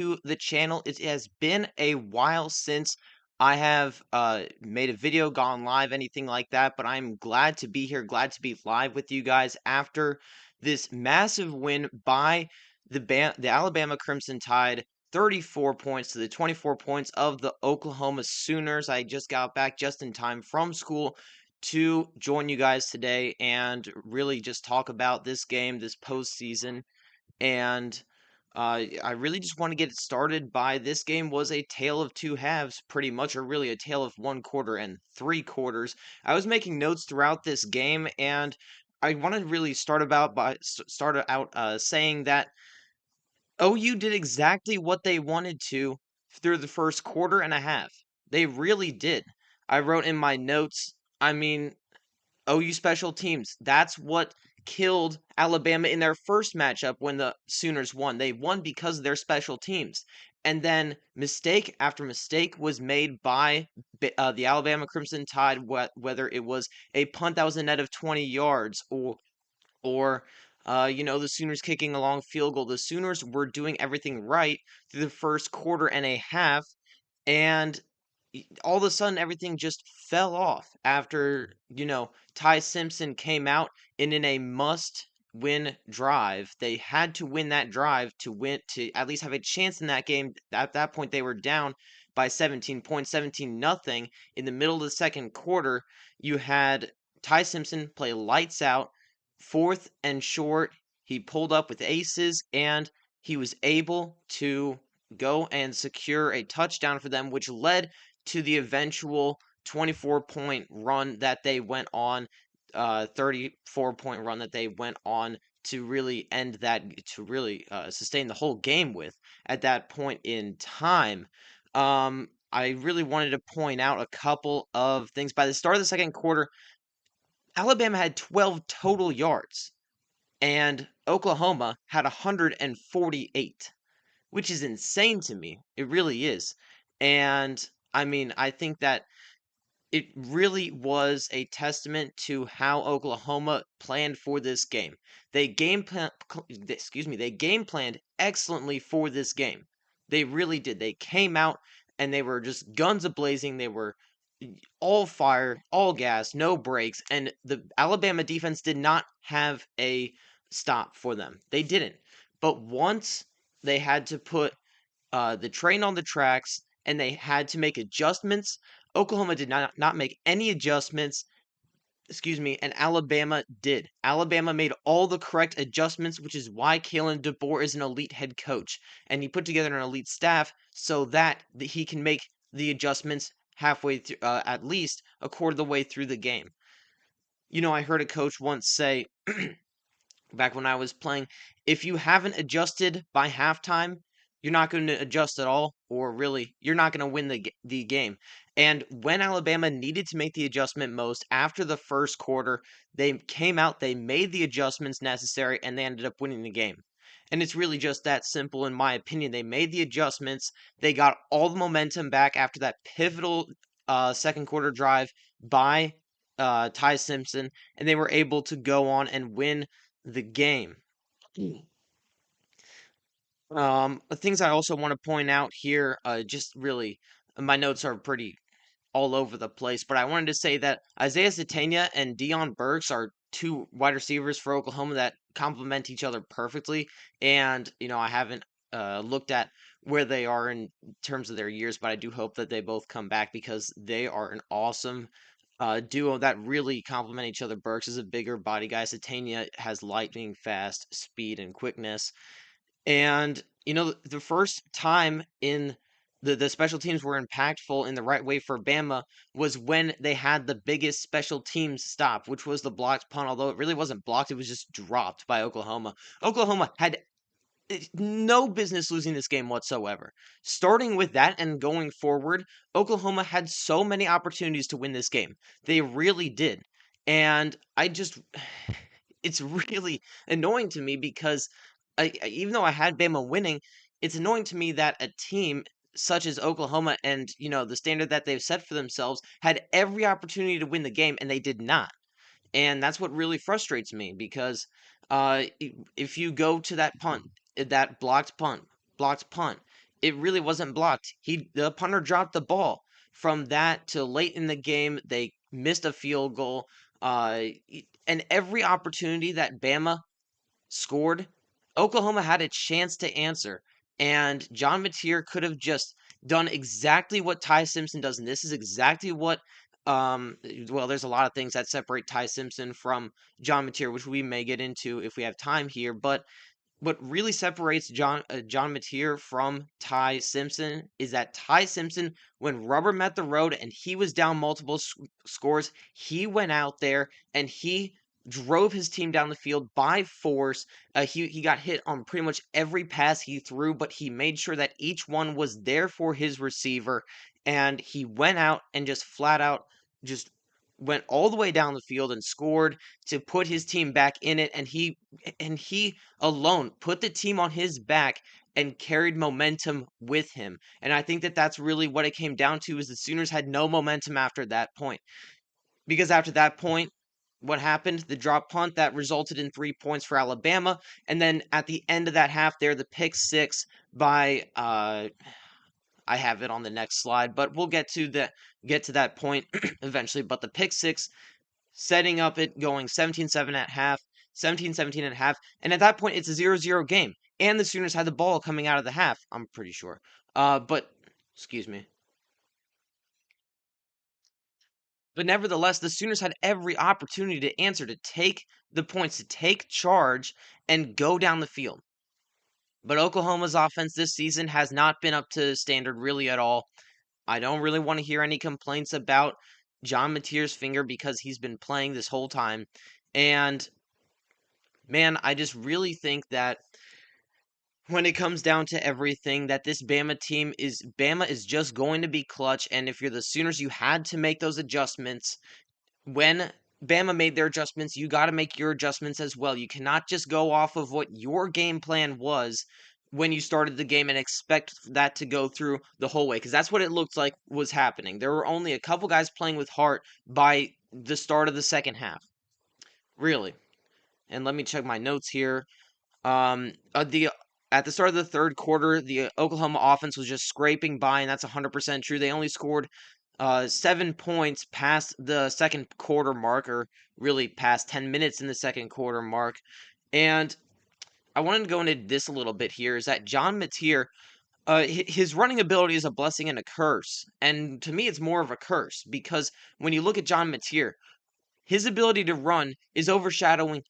to the channel. It has been a while since I have made a video, gone live, anything like that, but I'm glad to be here, glad to be live with you guys after this massive win by the Alabama Crimson Tide. 34 points to the 24 points of the Oklahoma Sooners. I just got back just in time from school to join you guys today and really just talk about this game, this postseason. And I really just want to get it started by this game was a tale of two halves, pretty much, or really a tale of one quarter and three quarters. I was making notes throughout this game, and I want to really start out saying that OU did exactly what they wanted to through the first quarter and a half. They really did. I wrote in my notes, I mean, OU special teams. That's what killed Alabama in their first matchup when the Sooners won. They won because of their special teams. And then mistake after mistake was made by the Alabama Crimson Tide, whether it was a punt that was a net of 20 yards or the Sooners kicking a long field goal. The Sooners were doing everything right through the first quarter and a half, and all of a sudden everything just fell off after, Ty Simpson came out and in a must win drive. They had to win that drive to at least have a chance in that game. At that point they were down by 17 points, 17 nothing. In the middle of the second quarter, you had Ty Simpson play lights out, fourth and short. He pulled up with aces and he was able to go and secure a touchdown for them, which led to the eventual 24-point run that they went on, 34-point run that they went on to really end that, to really sustain the whole game with at that point in time. I really wanted to point out a couple of things. By the start of the second quarter, Alabama had 12 total yards, and Oklahoma had 148, which is insane to me. It really is. And I mean, I think that it really was a testament to how Oklahoma planned for this game. They game planned excellently for this game. They really did. They came out and they were just guns a-blazing. They were all fire, all gas, no brakes, and the Alabama defense did not have a stop for them. They didn't. But once they had to put the train on the tracks and they had to make adjustments, Oklahoma did not make any adjustments, and Alabama did. Alabama made all the correct adjustments, which is why Kalen DeBoer is an elite head coach. And he put together an elite staff so that he can make the adjustments halfway through, at least a quarter of the way through the game. I heard a coach once say, back when I was playing, if you haven't adjusted by halftime, you're not going to adjust at all, or really, you're not going to win the game. And when Alabama needed to make the adjustment most after the first quarter, they came out, they made the adjustments necessary, and they ended up winning the game. And it's really just that simple, in my opinion. They made the adjustments, they got all the momentum back after that pivotal second quarter drive by Ty Simpson, and they were able to go on and win the game. Things I also want to point out here, just really, my notes are pretty all over the place, but I wanted to say that Isaiah Satania and Dion Burks are two wide receivers for Oklahoma that complement each other perfectly. And, I haven't looked at where they are in terms of their years, but I do hope that they both come back because they are an awesome duo that really complement each other. Burks is a bigger body guy. Satania has lightning fast speed and quickness. And, the first time in the special teams were impactful in the right way for Bama was when they had the biggest special teams stop, which was the blocked punt. Although it really wasn't blocked, it was just dropped by Oklahoma. Oklahoma had no business losing this game whatsoever. Starting with that and going forward, Oklahoma had so many opportunities to win this game. They really did. And it's really annoying to me because even though I had Bama winning, it's annoying to me that a team such as Oklahoma and, the standard that they've set for themselves had every opportunity to win the game and they did not. And that's what really frustrates me because if you go to that punt, that blocked punt, it really wasn't blocked. The punter dropped the ball. From that to late in the game, they missed a field goal. And every opportunity that Bama scored, Oklahoma had a chance to answer. And John Mateer could have just done exactly what Ty Simpson does. And this is exactly what, well, there's a lot of things that separate Ty Simpson from John Mateer, which we may get into if we have time here. But what really separates John Mateer from Ty Simpson is that Ty Simpson, when rubber met the road and he was down multiple scores, he went out there and he drove his team down the field by force. He got hit on pretty much every pass he threw, but he made sure that each one was there for his receiver, and he went out and just flat out just went all the way down the field and scored to put his team back in it, and he alone put the team on his back and carried momentum with him. And I think that that's really what it came down to, is the Sooners had no momentum after that point. Because after that point, what happened? The drop punt that resulted in 3 points for Alabama, and then at the end of that half there, the pick six by I have it on the next slide, but we'll get to that point eventually. But the pick six setting up it going 17-7 at half, 17-17 at half, and at that point it's a 0-0 game. And the Sooners had the ball coming out of the half, I'm pretty sure. But excuse me. But nevertheless, the Sooners had every opportunity to answer, to take the points, to take charge and go down the field. But Oklahoma's offense this season has not been up to standard really at all. I don't really want to hear any complaints about John Mateer's finger because he's been playing this whole time. And man, I just really think that when it comes down to everything, that this Bama is just going to be clutch. And if you're the Sooners, you had to make those adjustments. When Bama made their adjustments, you got to make your adjustments as well. You cannot just go off of what your game plan was when you started the game and expect that to go through the whole way, because that's what it looked like was happening. There were only a couple guys playing with heart by the start of the second half. Really. And let me check my notes here. The At the start of the third quarter, the Oklahoma offense was just scraping by, and that's 100% true. They only scored 7 points past the second quarter mark, or really past 10 minutes in the second quarter mark. And I wanted to go into this a little bit here, is that John Mateer, his running ability is a blessing and a curse. And to me, it's more of a curse, because when you look at John Mateer, his ability to run is overshadowing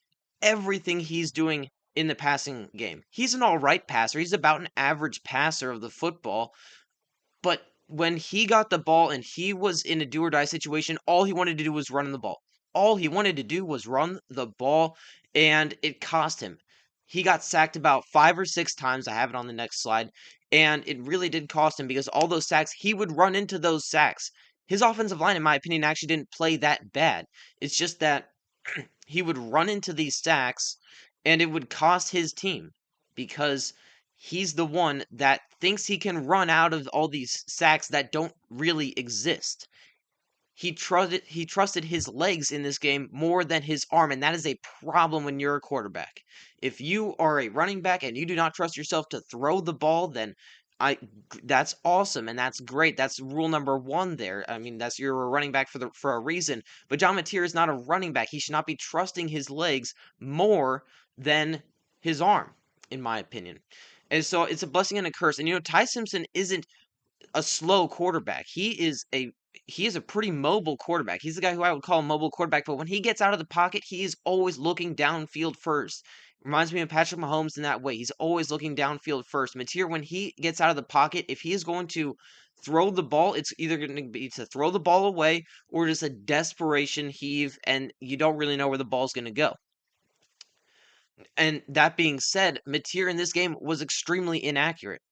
everything he's doing in the passing game. He's an all right passer. He's about an average passer of the football. But when he got the ball and he was in a do or die situation, all he wanted to do was run the ball. All he wanted to do was run the ball, and it cost him. He got sacked about 5 or 6 times. I have it on the next slide. And it really did cost him, because all those sacks, he would run into those sacks. His offensive line, in my opinion, actually didn't play that bad. It's just that he would run into these sacks and it would cost his team, because he's the one that thinks he can run out of all these sacks that don't really exist. He trusted his legs in this game more than his arm, and that is a problem when you're a quarterback. If you are a running back and you do not trust yourself to throw the ball, then I that's awesome and that's great. That's rule number one there. I mean, that's you're a running back for a reason. But John Mateer is not a running back. He should not be trusting his legs more than his arm, in my opinion. And so it's a blessing and a curse. And Ty Simpson isn't a slow quarterback. He is a pretty mobile quarterback. He's the guy who I would call a mobile quarterback, but when he gets out of the pocket, he is always looking downfield first. Reminds me of Patrick Mahomes in that way. He's always looking downfield first. Mateer, when he gets out of the pocket, if he is going to throw the ball, it's either going to be to throw the ball away or just a desperation heave, and you don't really know where the ball's going to go. And that being said, Mateer in this game was extremely inaccurate.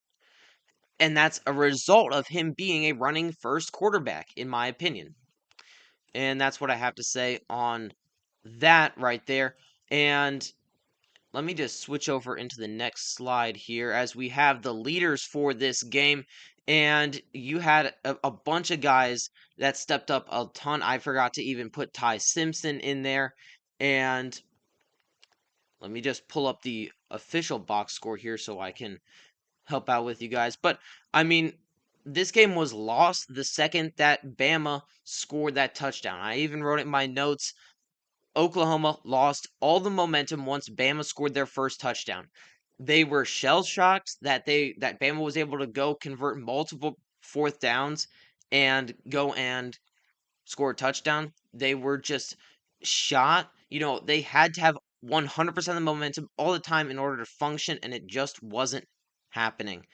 And that's a result of him being a running first quarterback, in my opinion. And that's what I have to say on that right there. And let me just switch over into the next slide here, as we have the leaders for this game. And you had a bunch of guys that stepped up a ton. I forgot to even put Ty Simpson in there. And let me just pull up the official box score here so I can help out with you guys. But I mean, this game was lost the second that Bama scored that touchdown. I even wrote it in my notes. Oklahoma lost all the momentum once Bama scored their first touchdown. They were shell shocked that Bama was able to go convert multiple fourth downs and go and score a touchdown. They were just shot. They had to have 100% of the momentum all the time in order to function, and it just wasn't happening.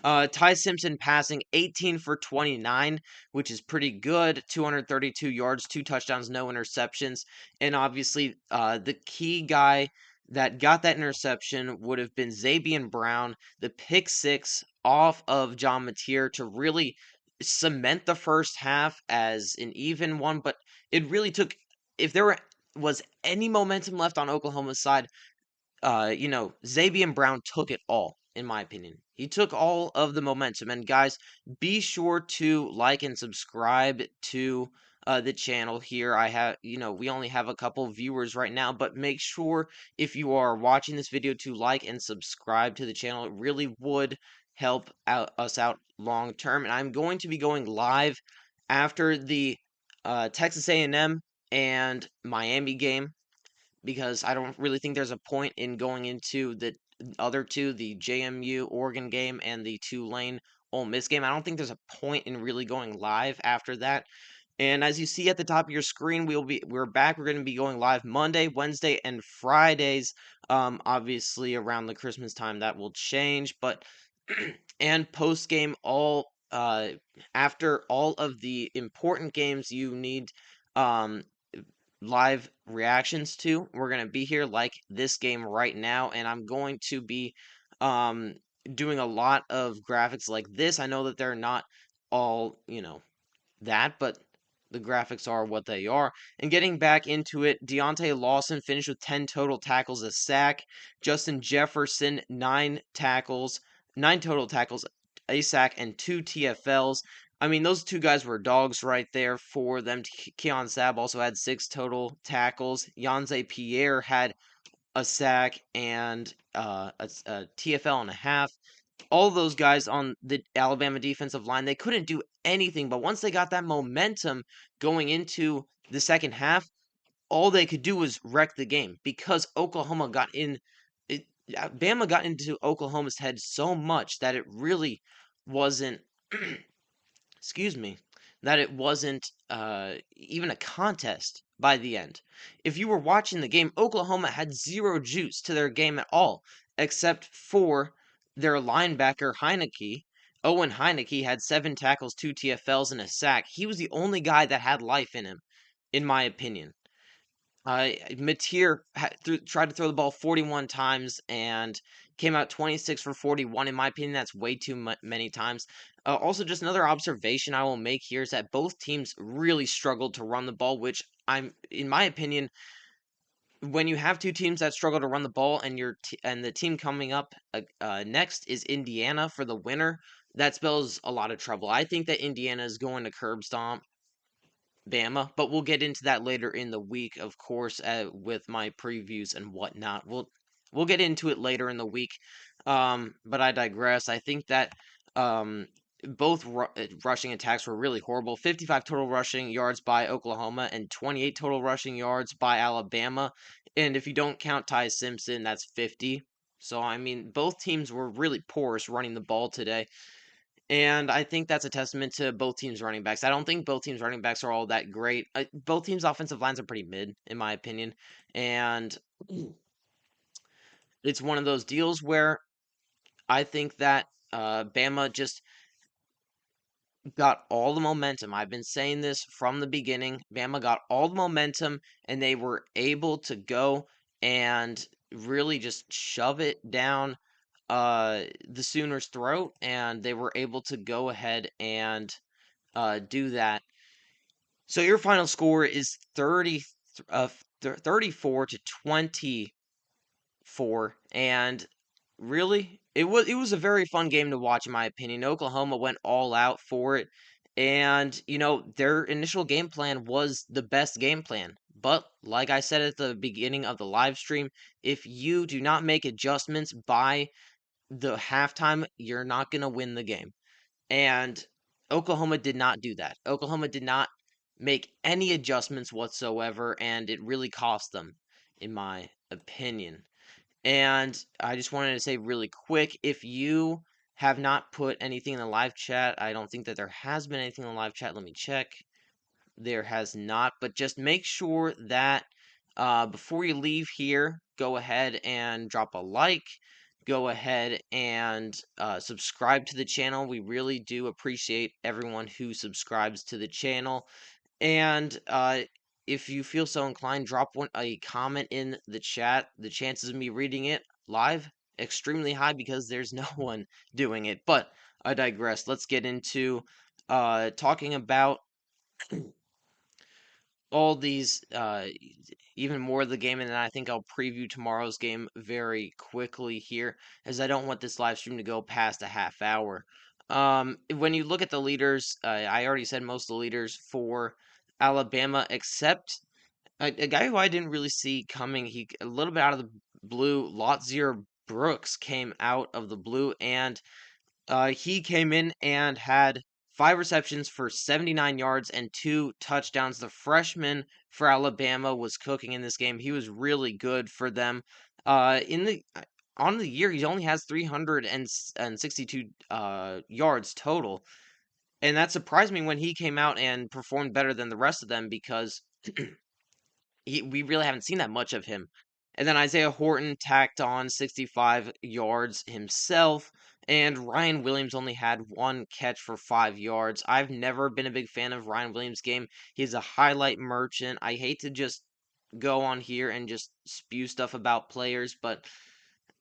Ty Simpson passing 18 for 29, which is pretty good. 232 yards, two touchdowns, no interceptions. And obviously, the key guy that got that interception would have been Zabian Brown, the pick six off of John Mateer to really cement the first half as an even one. But it really took, if there was any momentum left on Oklahoma's side, Zabian Brown took it all, in my opinion. He took all of the momentum. And guys, be sure to like and subscribe to the channel here. We only have a couple viewers right now, but make sure if you are watching this video to like and subscribe to the channel. It really would help us out long term. And I'm going to be going live after the Texas A&M and Miami game because I don't really think there's a point in going into the other two, the JMU Oregon game and the Tulane Ole Miss game. I don't think there's a point in really going live after that. And as you see at the top of your screen, we're back. We're going to be going live Monday, Wednesday, and Fridays. Obviously around the Christmas time that will change, but and post game after all of the important games you need um live reactions to. We're going to be here like this game right now, and I'm going to be um, doing a lot of graphics like this. I know that they're not all, but the graphics are what they are. And getting back into it, Deontay Lawson finished with 10 total tackles, a sack. Justin Jefferson, 9 total tackles, a sack, and 2 TFLs. I mean, those two guys were dogs right there for them. Keon Sabb also had 6 total tackles. Yanze Pierre had a sack and a TFL and a half. All those guys on the Alabama defensive line, they couldn't do anything. But once they got that momentum going into the second half, all they could do was wreck the game because Oklahoma got in. Bama got into Oklahoma's head so much that it really wasn't. Excuse me, that it wasn't even a contest by the end. If you were watching the game, Oklahoma had zero juice to their game at all, except for their linebacker, Heineke. Owen Heineke had 7 tackles, 2 TFLs, and a sack. He was the only guy that had life in him, in my opinion. Mateer tried to throw the ball 41 times and came out 26 for 41. In my opinion, that's way too many times. Also, just another observation I will make here is that both teams really struggled to run the ball, which in my opinion, when you have two teams that struggle to run the ball and the team coming up next is Indiana for the winner, that spells a lot of trouble. I think that Indiana is going to curb stomp Bama, but we'll get into that later in the week, of course, with my previews and whatnot. We'll get into it later in the week. But I digress. I think that both rushing attacks were really horrible. 55 total rushing yards by Oklahoma and 28 total rushing yards by Alabama. And if you don't count Ty Simpson, that's 50. So I mean, both teams were really porous running the ball today. And I think that's a testament to both teams' running backs. I don't think both teams' running backs are all that great. Both teams' offensive lines are pretty mid, in my opinion. And it's one of those deals where I think that Bama just got all the momentum. I've been saying this from the beginning. Bama got all the momentum, and they were able to go and really just shove it down the Sooners' throat, and they were able to go ahead and do that. So your final score is 34 to 24, and really, it was a very fun game to watch in my opinion. Oklahoma went all out for it, and their initial game plan was the best game plan. But like I said at the beginning of the live stream, if you do not make adjustments by the halftime, you're not going to win the game. And Oklahoma did not do that. Oklahoma did not make any adjustments whatsoever, and it really cost them, in my opinion. And I just wanted to say really quick, if you have not put anything in the live chat, I don't think that there has been anything in the live chat. Let me check. There has not, but just make sure that before you leave here, go ahead and drop a like. Go ahead and subscribe to the channel. We really do appreciate everyone who subscribes to the channel. And if you feel so inclined, drop a comment in the chat. The chances of me reading it live extremely high because there's no one doing it. But I digress. Let's get into talking about all these even more of the game, and then I think I'll preview tomorrow's game very quickly here, as I don't want this live stream to go past a half hour. When you look at the leaders, I already said most of the leaders for Alabama, except a guy who I didn't really see coming. He a little bit out of the blue. Lotzir Brooks came out of the blue, and he came in and had 5 receptions for 79 yards and 2 touchdowns. The freshman for Alabama was cooking in this game. He was really good for them. In the on the year, he only has 362 yards total, and that surprised me when he came out and performed better than the rest of them because we really haven't seen that much of him. And then Isaiah Horton tacked on 65 yards himself, and Ryan Williams only had 1 catch for 5 yards. I've never been a big fan of Ryan Williams' game. He's a highlight merchant. I hate to just go on here and just spew stuff about players, but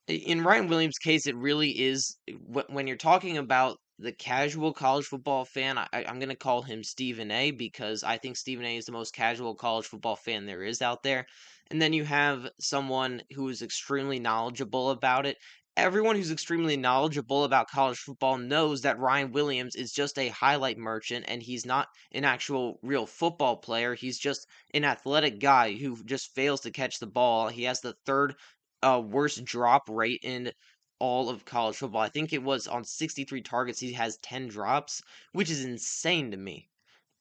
in Ryan Williams' case, it really is when you're talking about the casual college football fan. I'm going to call him Stephen A because I think Stephen A is the most casual college football fan there is out there. And then you have someone who is extremely knowledgeable about it. Everyone who's extremely knowledgeable about college football knows that Ryan Williams is just a highlight merchant and he's not an actual real football player. He's just an athletic guy who just fails to catch the ball. He has the third worst drop rate in all of college football. I think it was on 63 targets, he has 10 drops, which is insane to me.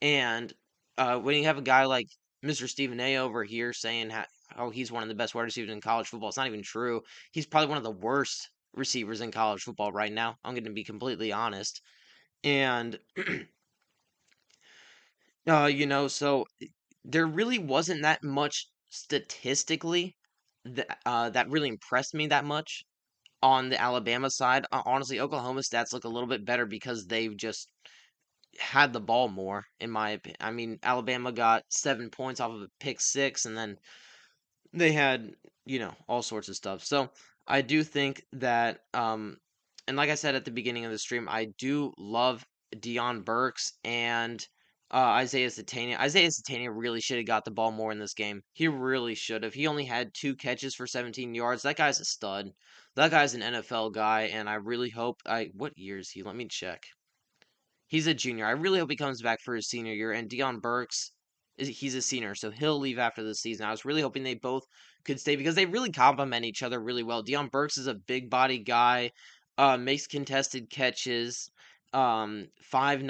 And when you have a guy like Mr. Stephen A over here saying how he's one of the best wide receivers in college football, it's not even true. He's probably one of the worst receivers in college football right now. I'm going to be completely honest. And, so there really wasn't that much statistically that really impressed me that much on the Alabama side. Honestly, Oklahoma stats look a little bit better because they've just had the ball more, in my opinion. I mean, Alabama got 7 points off of a pick six, and then they had, all sorts of stuff. So I do think that, and like I said at the beginning of the stream, I do love Deion Burks and Isaiah Satania. Isaiah Satania really should have got the ball more in this game. He really should have. He only had 2 catches for 17 yards. That guy's a stud. That guy's an NFL guy, and I really hope. What year is he? Let me check. He's a junior. I really hope he comes back for his senior year. And Deion Burks, he's a senior, so he'll leave after the season. I was really hoping they both could stay because they really complement each other really well. Deion Burks is a big body guy, makes contested catches, 5'9",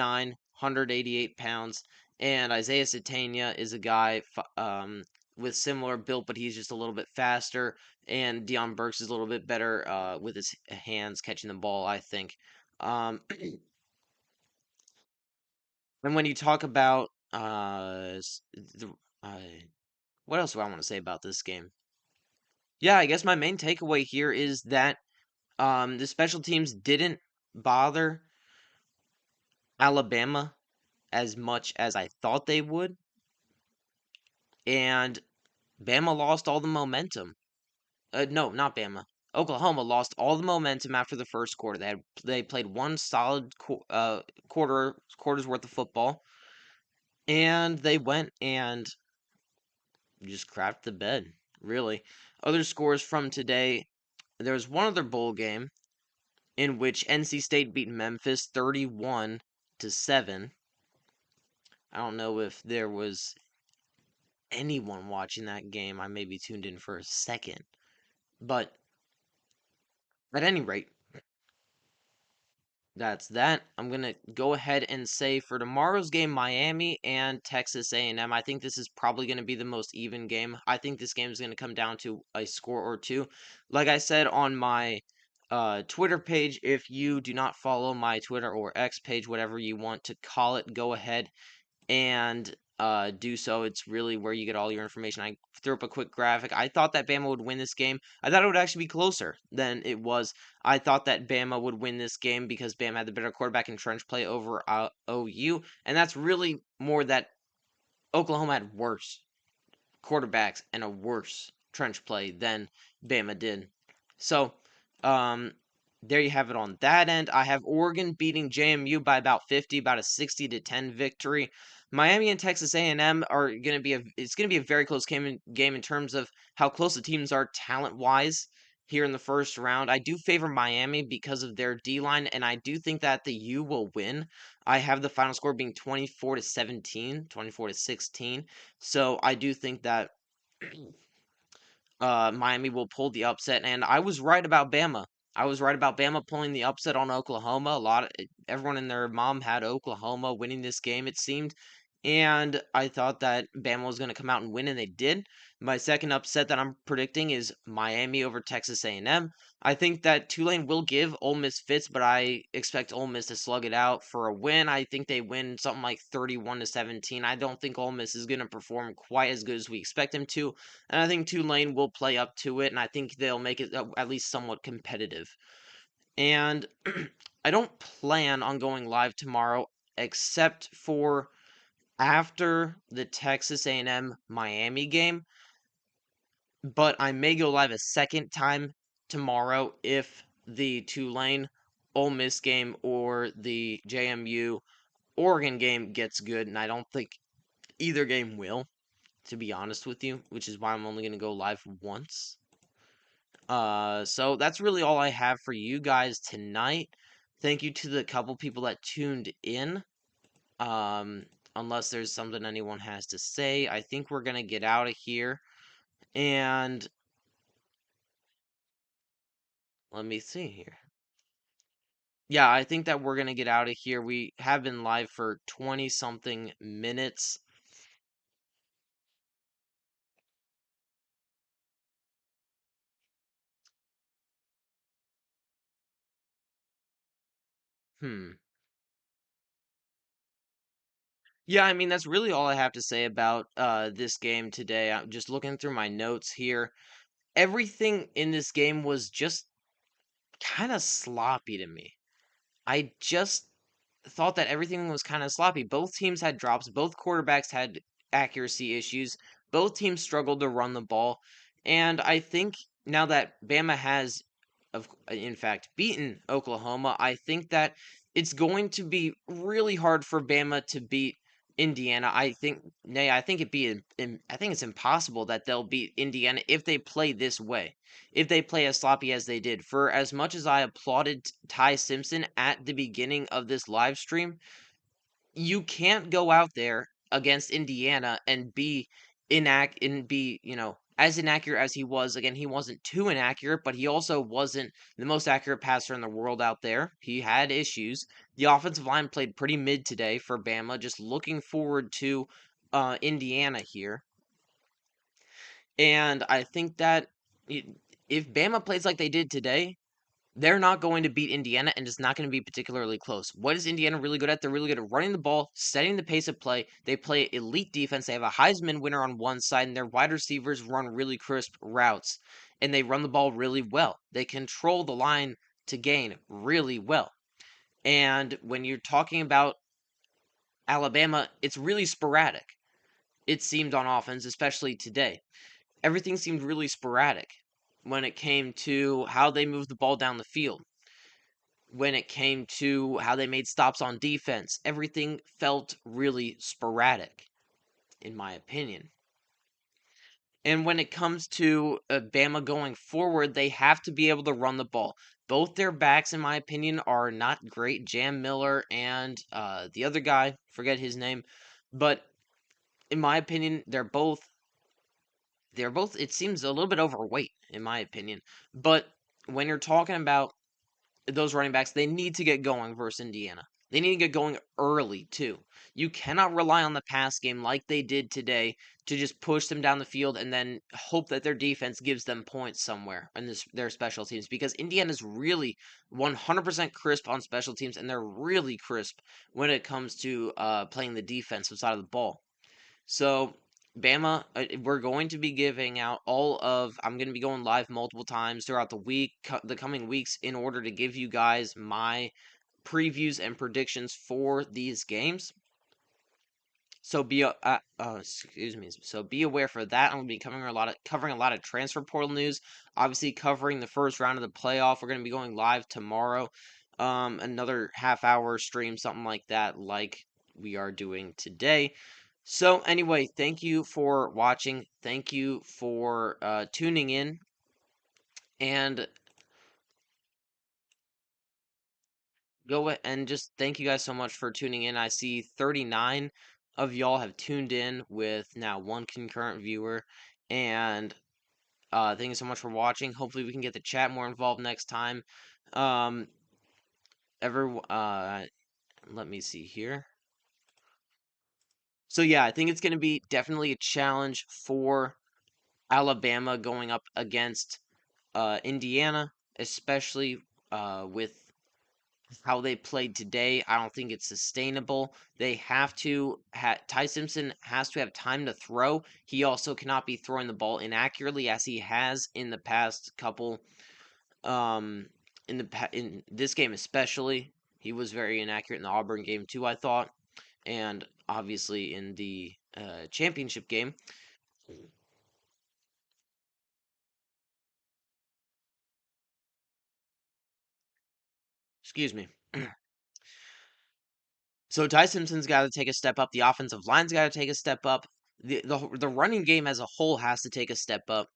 188 pounds. And Isaiah Satania is a guy with similar build, but he's just a little bit faster. And Deion Burks is a little bit better with his hands catching the ball, I think. Um, And when you talk about uh, what else do I want to say about this game? Yeah, I guess my main takeaway here is that the special teams didn't bother Alabama as much as I thought they would, and Bama lost all the momentum. No, not Bama. Oklahoma lost all the momentum after the first quarter. They played one solid quarter's worth of football, and they went and just crapped the bed, really. Other scores from today, there was one other bowl game in which NC State beat Memphis 31-7. I don't know if there was anyone watching that game. I maybe tuned in for a second. But at any rate, That's that. I'm gonna go ahead and say for tomorrow's game, Miami and Texas A&M. I think this is probably gonna be the most even game. I think this game is gonna come down to a score or two. Like I said on my Twitter page, if you do not follow my Twitter or X page, whatever you want to call it, go ahead and do so. It's really where you get all your information. I threw up a quick graphic. I thought that Bama would win this game. I thought it would actually be closer than it was. I thought that Bama would win this game because Bama had the better quarterback and trench play over OU, and that's really more that Oklahoma had worse quarterbacks and a worse trench play than Bama did. So, um, there you have it on that end. I have Oregon beating JMU by about 50, about a 60-10 victory. Miami and Texas A&M are going to be it's going to be a very close game in terms of how close the teams are talent-wise here in the first round. I do favor Miami because of their D-line, and I do think that the U will win. I have the final score being 24-17, 24-16. So I do think that Miami will pull the upset, and I was right about Bama. I was right about Bama pulling the upset on Oklahoma. Everyone and their mom had Oklahoma winning this game, it seemed, and I thought that Bama was going to come out and win, and they did. My second upset that I'm predicting is Miami over Texas A&M. I think that Tulane will give Ole Miss fits, but I expect Ole Miss to slug it out for a win. I think they win something like 31-17. I don't think Ole Miss is going to perform quite as good as we expect them to. And I think Tulane will play up to it, and I think they'll make it at least somewhat competitive. And I don't plan on going live tomorrow, except for after the Texas A&M Miami game. But I may go live a second time tomorrow if the Tulane Ole Miss game or the JMU Oregon game gets good, and I don't think either game will, to be honest with you, which is why I'm only going to go live once. So that's really all I have for you guys tonight. Thank you to the couple people that tuned in. Um, unless there's something anyone has to say, I think we're gonna get out of here. And let me see here. Yeah, I think that we're gonna get out of here. We have been live for 20 something minutes. Hmm. Yeah, I mean that's really all I have to say about this game today. I'm just looking through my notes here. Everything in this game was just kind of sloppy to me. I just thought that everything was kind of sloppy. Both teams had drops, both quarterbacks had accuracy issues, both teams struggled to run the ball, and I think now that Bama has in fact beaten Oklahoma, I think that it's going to be really hard for Bama to beat Indiana. I think I think it's impossible that they'll beat Indiana if they play this way. If they play as sloppy as they did. For as much as I applauded Ty Simpson at the beginning of this live stream, you can't go out there against Indiana and be, as inaccurate as he was. Again, he wasn't too inaccurate, but he also wasn't the most accurate passer in the world out there. He had issues. The offensive line played pretty mid today for Bama. Just looking forward to Indiana here. And I think that if Bama plays like they did today, they're not going to beat Indiana, and it's not going to be particularly close. What is Indiana really good at? They're really good at running the ball, setting the pace of play. They play elite defense. They have a Heisman winner on one side, and their wide receivers run really crisp routes, and they run the ball really well. They control the line to gain really well. And when you're talking about Alabama, it's really sporadic. It seemed on offense, especially today. Everything seemed really sporadic when it came to how they moved the ball down the field, when it came to how they made stops on defense. Everything felt really sporadic, in my opinion. And when it comes to Bama going forward, they have to be able to run the ball. Both their backs, in my opinion, are not great. Jam Miller and the other guy, forget his name, but in my opinion, it seems a little bit overweight, in my opinion. But when you're talking about those running backs, they need to get going versus Indiana. They need to get going early too. You cannot rely on the pass game like they did today to just push them down the field and then hope that their defense gives them points somewhere in their special teams, because Indiana's really 100% crisp on special teams, and they're really crisp when it comes to playing the defensive side of the ball. So, Bama, we're going to be giving out I'm going to be going live multiple times throughout the the coming weeks, in order to give you guys my previews and predictions for these games. So excuse me. So be aware for that. I'm going to be covering a lot of transfer portal news. Obviously, covering the first round of the playoff. We're going to be going live tomorrow. Another half hour stream, something like that, like we are doing today. So anyway, thank you for watching. Thank you for tuning in, and just thank you guys so much for tuning in. I see 39 of y'all have tuned in with now one concurrent viewer, and thank you so much for watching. Hopefully, we can get the chat more involved next time. Um, ever Let me see here. So yeah, I think it's going to be definitely a challenge for Alabama going up against Indiana, especially with how they played today. I don't think it's sustainable. They have to. Ty Simpson has to have time to throw. He also cannot be throwing the ball inaccurately, as he has in the past couple. In this game especially, he was very inaccurate in the Auburn game too, I thought, and obviously in the championship game. Excuse me. So Ty Simpson's got to take a step up. The offensive line's got to take a step up. The running game as a whole has to take a step up.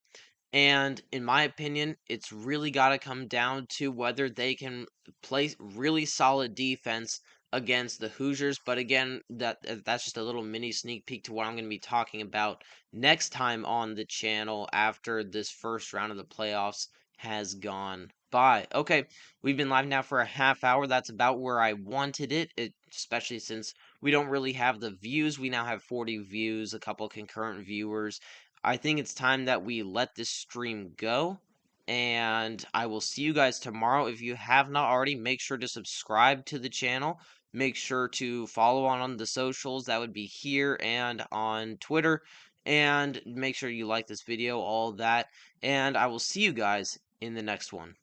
And in my opinion, it's really got to come down to whether they can play really solid defense against the Hoosiers. But again, that's just a little mini sneak peek to what I'm going to be talking about next time on the channel after this first round of the playoffs has gone by. Okay, we've been live now for a half hour. That's about where I wanted it, especially since we don't really have the views. We now have 40 views, a couple concurrent viewers. I think it's time that we let this stream go, and I will see you guys tomorrow. If you have not already, make sure to subscribe to the channel. Make sure to follow on the socials. That would be here and on Twitter. And make sure you like this video, all that. And I will see you guys in the next one.